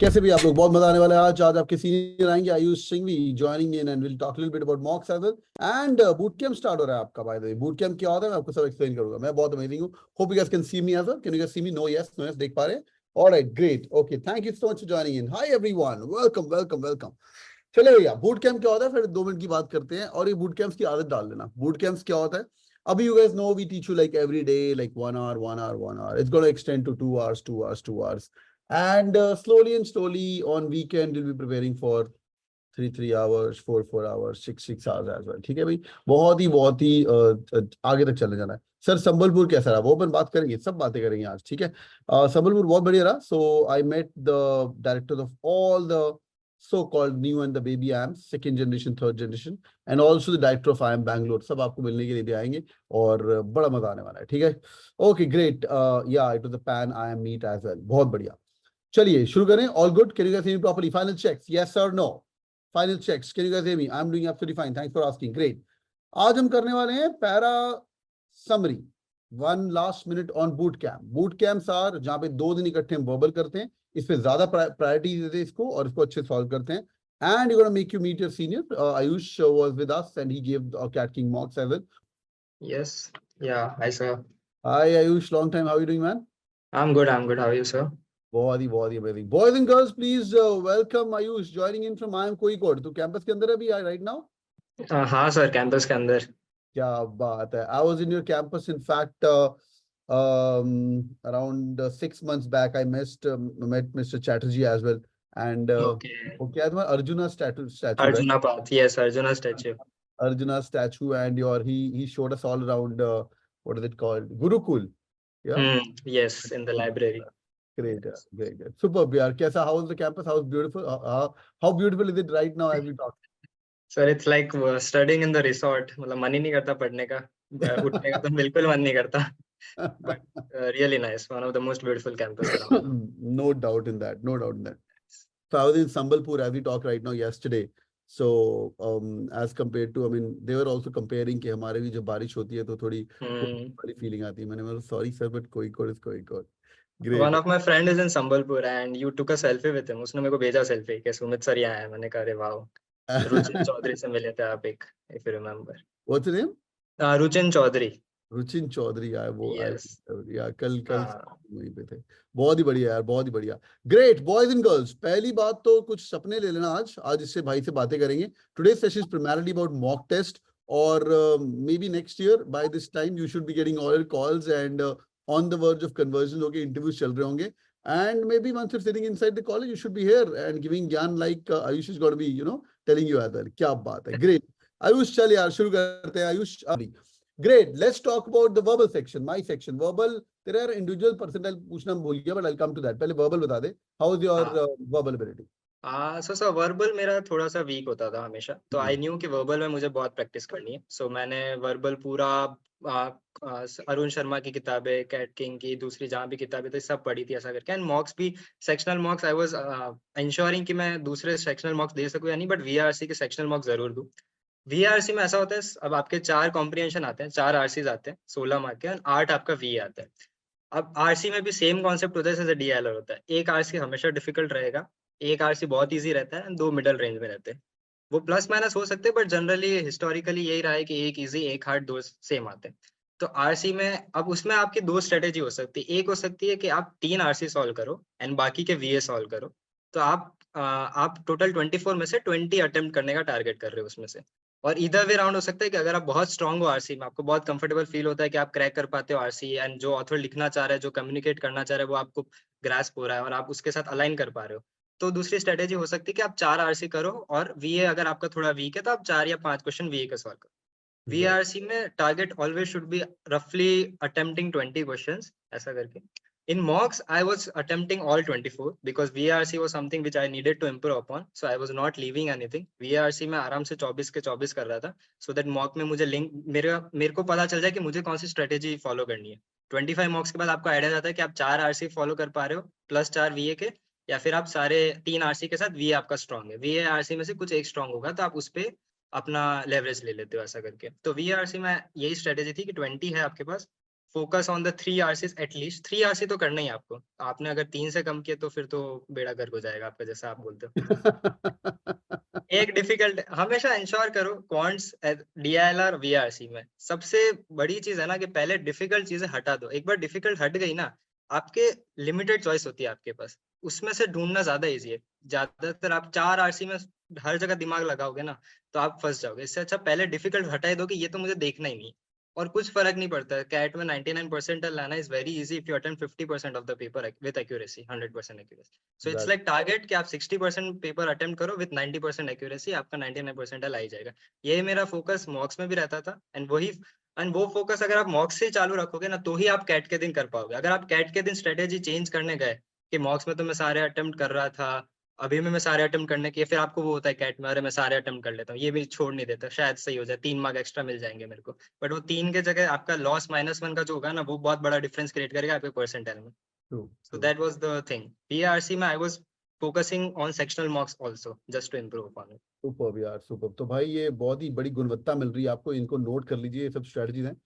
कैसे भी आप लोग, बहुत मजा आने वाला है। आज आपके सीनियर आएंगे Ayush Singhvi joining in and will talk little bit about mocks as well. And boot camp start हो रहा है आपका। By the way, boot camp क्या होता है मैं आपको सब एक्सप्लेन करूंगा। मैं बहुत अमेजिंग हूँ। Hope you guys can see me as well. Can you guys see me? No, yes, no, yes, देख पा रहे हैं? Alright, great, okay, thank you so much for joining in. Hi everyone, welcome welcome welcome. चले भैया, boot camp क्या होता है फिर 2 मिनट की बात करते हैं। और ये बूट कैंप्स की आदत डाल देना। बूट कैंप्स क्या होता है? अभी you guys know we teach you like every day, like 1 hour 1 hour 1 hour, it's gonna extend to 2 hours 2 hours 2 hours. And slowly and slowly on weekend we'll be preparing for 3 hours 4 hours 6 hours as well. ठीक है भाई, बहुत ही आगे तक चले जाना है। Sir Sambalpur कैसा रहा वो अपन बात करेंगे, सब बातें करेंगे आज, ठीक है। संबलपुर बहुत बढ़िया रहा। So I met the director of all the so called new and the baby AMs, second generation third generation, and also the director of IIM Bangalore. सब आपको मिलने के लिए भी आएंगे और बड़ा मजा आने वाला है, ठीक है। Okay great, yeah it was the pan IIM meet as well, बहुत बढ़िया। चलिए शुरू करें। All good? Can you guys hear me properly? Final checks, yes और no? Final checks, can you guys hear me? I am doing absolutely fine, thanks for asking, great. आज हम करने वाले हैं para summary, 1 last minute on boot camp. Boot camps are जहां पे 2 दिन इकट्ठे हम वर्बल करते हैं, इस पे ज्यादा प्रायोरिटी देते हैं इसको और इसको अच्छे सॉल्व करते हैं। And you gonna make you meet your senior Ayush was with us and he give CAT king mocks as well. Yes. Yeah. Hi, sir. Hi Ayush, long time, how are you doing man? I'm good. I'm good. How are you, sir? बहुत ही amazing. Boys and girls please welcome Ayush joining in from IIM Kozhikode. तो campus के अंदर है अभी right now? हाँ sir, campus के अंदर। क्या बात है। I was in your campus in fact around 6 months back. I met Mr. Chatterjee as well. And Okay. वो क्या है तुम्हारा Arjuna statue, right? Arjuna Path. Yes, Arjuna statue. Arjuna statue, and he showed us all around what is it called, Gurukul? Yeah. Yes, in the library. Great, great, great. Superb, yaar. Kaisa, how is the campus? How is beautiful? How beautiful is it right now as we talk? Sir, it's like studying in the resort. मतलब मन ही नहीं करता पढ़ने का, उठने का तो बिल्कुल मन नहीं करता. But really nice. One of the most beautiful campus around. No doubt in that. No doubt in that. So I was in Sambalpur as we talk right now yesterday. So as compared to, I mean, they were also comparing कि हमारे भी जब बारिश होती है तो थोड़ी वाली फीलिंग आती है। मैंने बोला sorry sir but Kozhikode is Kozhikode. One of my friend is in Sambalpur and you took a selfie with him. उसने मेरे को भेजा selfie कि सुमित सर यहाँ है. मैंने कहा अरे वाह. रुचिन चौधरी से मिले थे आप एक, if you remember. What's the name? Ruchin Chaudhary. Ruchin Chaudhary यार, वो Yes. यार कल वहीं पे थे। बहुत ही बढ़िया यार, बहुत ही बढ़िया। ग्रेट बॉयज एंड गर्ल्स, पहली बात तो कुछ सपने ले लेना। आज इससे भाई से बातें करेंगे। Today session is primarily about mock test और maybe next year by this time you should be getting all calls and on the verge of conversion होके इंटरव्यूज चल रहे होंगे। And maybe once you sitting inside the college you should be here and giving gyan like Ayush is gonna be telling you as well. क्या बात है, great. Ayush चल यार शुरू करते हैं। आयुष अभी Great. Let's talk about the verbal section, my section. Verbal, there are individual percentile पूछना भूल गया, but I'll come to that. पहले verbal बता दे. How is your verbal ability? So verbal मेरा थोड़ा सा वीक होता था हमेशा, तो आई न्यू कि वर्बल में मुझे बहुत प्रैक्टिस करनी है. सो मैंने वर्बल पूरा अरुण शर्मा की किताबें, कैट किंग की दूसरी जहाँ भी किताबें थी सब पढ़ी थी ऐसा करके. एंड मॉक्स भी, सेक्शनल मॉक्स आई वाज इंश्योरिंग कि मैं दूसरे सेक्शनल मॉक्स दे सकूं या नहीं, बट वीआरसी के सेक्शनल मॉक्स जरूर दूं. वीआरसी में ऐसा होता है, अब आपके 4 कॉम्प्रिहेंशन आते हैं, 4 आरसीज आते हैं 16 मार्क के, 8 आपका वी आता है. अब आरसी में भी सेम कॉन्सेप्ट होता है जैसे डीएलआर होता है. एक आरसी हमेशा डिफिकल्ट रहेगा, एक आरसी बहुत इजी रहता है, 2 मिडल रेंज में रहते हैं. वो प्लस माइनस हो सकते हैं, बट जनरली हिस्टोरिकली यही रहा है कि एक इजी एक हार्ड 2 सेम आते हैं. तो आरसी में अब उसमें आपकी 2 स्ट्रेटेजी हो सकती है. एक हो सकती है कि आप 3 आरसी सॉल्व करो एंड बाकी के वीए सॉल्व करो. तो आप टोटल 24 में से 20 अटेम्प्ट करने का टारगेट कर रहे हो उसमें से. और इधर वे राउंड हो सकता है कि अगर आप बहुत स्ट्रांग हो आरसी में, आपको बहुत कंफर्टेबल फील होता है कि आप क्रैक कर पाते हो आरसी, एंड जो ऑथर लिखना चाह रहा है, जो कम्युनिकेट करना चाह रहा है, वो आपको ग्रास्प हो रहा है और आप उसके साथ अलाइन कर पा रहे हो, तो दूसरी स्ट्रेटेजी हो सकती है कि आप 4 आरसी करो और वीए अगर आपका थोड़ा वीक है तो आप 4 या 5 क्वेश्चन वीए का सॉल्व करो. वीआरसी में टारगेट ऑलवेज शुड बी रफली अटेम्प्टिंग 20 क्वेश्चंस ऐसा करके. In mocks, I was attempting all 24 because VRC was something which I needed to improve upon. So I was not leaving anything. VRC में आराम से 24 के 24 कर रहा था. So that mock में मुझे लिंक मेरे को पता चल जाए कि मुझे कौन सी स्ट्रेटेजी फॉलो करनी है. 25 मॉक्स के बाद आपको आइडिया जाता है कि आप 4 आरसी फॉलो कर पा रहे हो प्लस 4 वीए के, या फिर आप सारे 3 आरसी के साथ वीए आपका स्ट्रॉन्ग है. वीए आरसी में से कुछ एक स्ट्रॉन्ग होगा तो आप उस पर अपना लेवरेज ले लेते हो ऐसा करके. तो वीआरसी में यही स्ट्रेटेजी थी कि 20 है आपके पास, focus on the 3 RCs at least. 3 RC तो करना ही है आपको। आपने अगर 3 से कम किया तो फिर तो बेड़ा गर्क हो जाएगा आपका, जैसा आप बोलते हो। एक डिफिकल्ट हमेशा इंश्योर करो क्वांट्स DILR VRC में सबसे बड़ी चीज है ना कि पहले डिफिकल्ट चीजें हटा दो। एक बार डिफिकल्ट हट गई ना, आपके लिमिटेड चॉइस होती है आपके पास, उसमें से ढूंढना ज्यादा इजी है। ज्यादातर आप 4 RC में हर जगह दिमाग लगाओगे ना तो आप फंस जाओगे। इससे अच्छा पहले डिफिकल्ट हटा ही दो कि ये तो मुझे देखना ही नहीं। और कुछ फर्क नहीं पड़ता है, कैट में 99% लाना is very easy if you attempt 50% of the paper with accuracy, 100% accuracy. So it's like target कि आप 60% पेपर अटेम्प्ट करो विद 90% एक्यूरेसी, आपका 99% आ ही जाएगा। यही मेरा फोकस मॉक्स में भी रहता था। एंड वो फोकस अगर आप मॉक्स से चालू रखोगे ना तो ही आप कैट के दिन कर पाओगे। अगर आप कैट के दिन स्ट्रेटेजी चेंज करने गए कि मॉक्स में तो मैं सारे अटेम्प्ट कर रहा था, अभी में मैं सारे अटेम्प्ट करने के, फिर आपको वो होता है कैट में, अरे मैं सारे अटेम्प्ट कर लेता हूँ, ये भी छोड़ नहीं देता, शायद सही हो जाए, 3 मार्क एक्स्ट्रा मिल जाएंगे मेरे को। बट वो 3 के जगह आपका लॉस -1 का जो होगा ना, वो बहुत बड़ा डिफरेंस क्रिएट करेगा आपके परसेंटाइल में। So that was the thing. PRC में I was focusing on sectional marks also just to improve upon it. Super यार, सुपर। तो भाई ये बहुत ही बड़ी गुणवत्ता मिल रही है आपको, इनको नोट कर लीजिए, ये सब स्ट्रेटजीज हैं।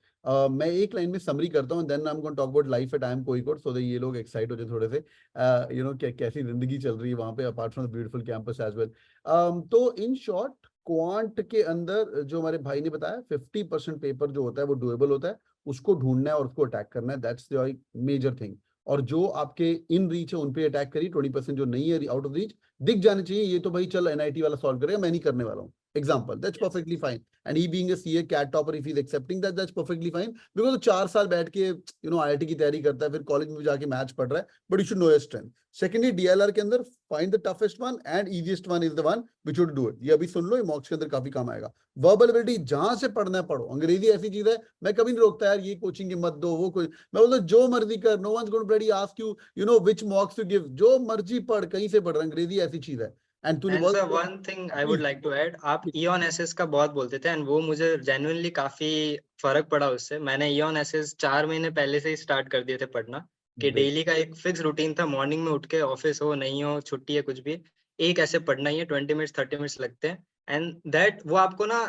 मैं एक लाइन में समरी करता हूँ, then I am going to talk about life at IIM Kozhikode, so that ये लोग एक्साइट हो जाए थोड़े से, यू नो कैसी जिंदगी चल रही है वहाँ पे apart from the beautiful campus as well. तो इन शॉर्ट क्वांट के अंदर जो हमारे भाई ने बताया 50% पेपर जो होता है वो डुएबल होता है, उसको ढूंढना है और उसको अटैक करना है, दैट्स द मेजर थिंग। और जो आपके इन रीच है उन पे अटैक करिए, 20% जो नहीं है आउट ऑफ रीच दिख जाने चाहिए, ये तो भाई चल NIT वाला सॉल्व करेगा, मैं नहीं करने वाला हूँ, example, that's perfectly fine. And he being a CA CAT topper, if he's accepting that, that's perfectly fine, because वो 4 साल बैठ के you know IIT की तैयारी करता है, फिर कॉलेज में भी जाके मैच पढ़ रहा है, but you should know your strength. Secondly, DLR के अंदर find the toughest one and easiest one is the one which would do it. ये अभी सुन लो, ये मॉक्स के अंदर काफी काम आएगा। वर्बल एबिलिटी जहां से पढ़ना है पढ़ो, अंग्रेजी ऐसी चीज है, मैं कभी नहीं रोकता यार ये कोचिंग की मत दो, वो कोई, मैं बोलता जो मर्जी कर, no one's going to bloody ask you you know which mocks to give, जो मर्जी पढ़, कहीं से पढ़ रहा, अंग्रेजी ऐसी चीज है। And sir, one thing I would like to add, आप EON SS का बहुत बोलते थे, एंड वो मुझे जेन्युइनली काफी फर्क पड़ा उससे। मैंने EON SS 4 महीने पहले से ही स्टार्ट कर दिए थे पढ़ना, कि डेली का एक फिक्स रूटीन था, मॉर्निंग में उठ के ऑफिस हो नहीं हो छुट्टी है कुछ भी, एक ऐसे पढ़ना ही है, 20 मिनट्स 30 मिनट्स लगते हैं। एंड दैट वो आपको ना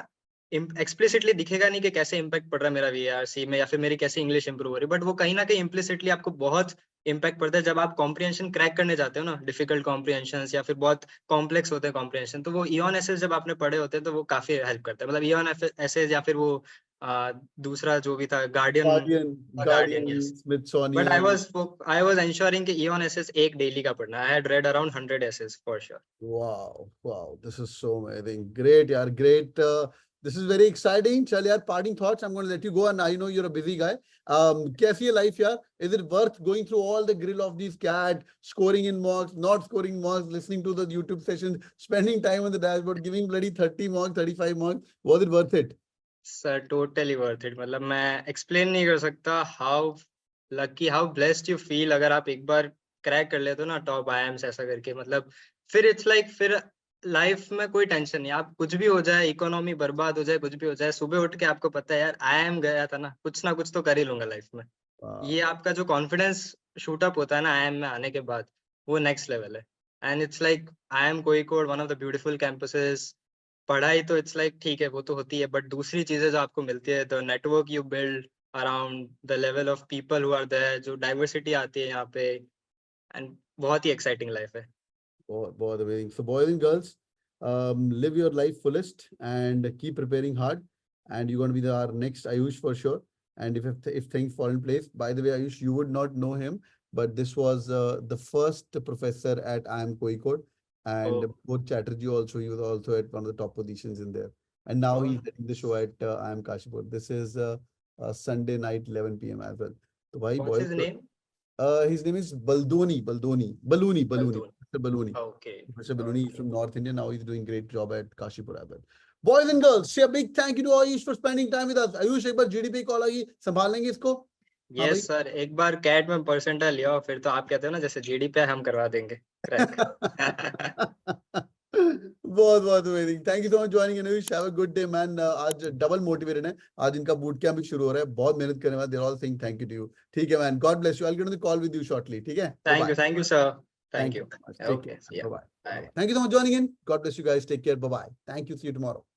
एक्सप्लिसिटली दिखेगा नहीं कि कैसे इम्पैक्ट पड़ रहा है मेरा VRC में या फिर मेरी कैसे इंग्लिश इंप्रूव हो रही है, बट वो कहीं ना कहीं इम्प्लिसिटली आपको बहुत इम्पैक्ट पड़ता है जब आप कॉम्प्रिहेंशन क्रैक करने जाते हो ना, डिफिकल्ट कॉम्प्रिहेंशन या फिर बहुत कॉम्प्लेक्स होते हैं कॉम्प्रिहेंशन, तो वो EON SS जब आपने पढ़े होते हैं तो वो काफी हेल्प करता है। मतलब EON SS या फिर वो दूसरा जो भी था guardian, yes. But I was ensuring कि EON SS एक डेली का पढ़ना। I had read around 100 SS for sure. Wow, this is so amazing. Great, yaar, great. This is very exciting. Chal yaar, parting thoughts. I'm going to let you go, and I know you're a busy guy. कैसी है life yaar? Is it worth going through all the grill of these CAT, scoring in mocks, not scoring mocks, listening to the YouTube sessions, spending time on the dashboard, giving bloody 30 mocks, 35 mocks? Was it worth it? Sir totally worth it. मतलब मैं explain नहीं कर सकता how lucky, how blessed you feel अगर आप एक बार crack कर लेते हो ना टॉप IIMs ऐसा करके। मतलब फिर इट्स लाइक फिर लाइफ में कोई टेंशन नहीं, आप कुछ भी हो जाए, इकोनॉमी बर्बाद हो जाए, कुछ भी हो जाए, सुबह उठ के आपको पता है यार IIM गया था ना कुछ तो कर ही लूंगा लाइफ में। ये आपका जो कॉन्फिडेंस शूटअप होता है ना IIM में आने के बाद, वो नेक्स्ट लेवल है। And it's like IIM Kozhikode, one of the beautiful campuses. पढ़ाई तो इट्स लाइक ठीक है, वो तो होती है, बट दूसरी चीजें जो आपको मिलती है, the network you build around, the level of people who are there, जो डाइवर्सिटी आती है यहाँ पे, एंड बहुत ही एक्साइटिंग लाइफ है। बहुत amazing. So boys and girls, live your life fullest and keep preparing hard, and you're going to be our next Ayush for sure. And if things fall in place, by the way, Ayush, you would not know him, but this was the first professor at IIM Kozhikode, and both Chatterjee also, he was also at one of the top positions in there, and now he's heading the show at IIM Kashipur. This is Sunday night 11 p.m. as well. So bhai, What's his name? His name is Baluni. Mr. Baluni. Okay. Mr. Baluni is from North India. Now he's doing great job at Kashipur as well. Boys and girls, say a big thank you to Ayush for spending time with us. Ayush, एक बार GDP call आई, संभाल लेंगे इसको? Yes sir, एक बार cat में percentile लिया फिर तो आप कहते हो ना जैसे GDP हम करवा देंगे क्रैक। बहुत बहुत amazing. Thank you so much joining Ayush. Have a good day man. आज डबल मोटिवेटेड है, आज इनका बूट कैंप भी शुरू हो रहा है, बहुत मेहनत करने वाले, they are all saying thank you to you. ठीक है man, God bless you. I'll get on the call with you shortly. ठीक है? Thank you sir. Thank you. Take care. Bye bye. Thank you so much joining in. God bless you guys. Take care. Bye bye. Thank you. See you tomorrow.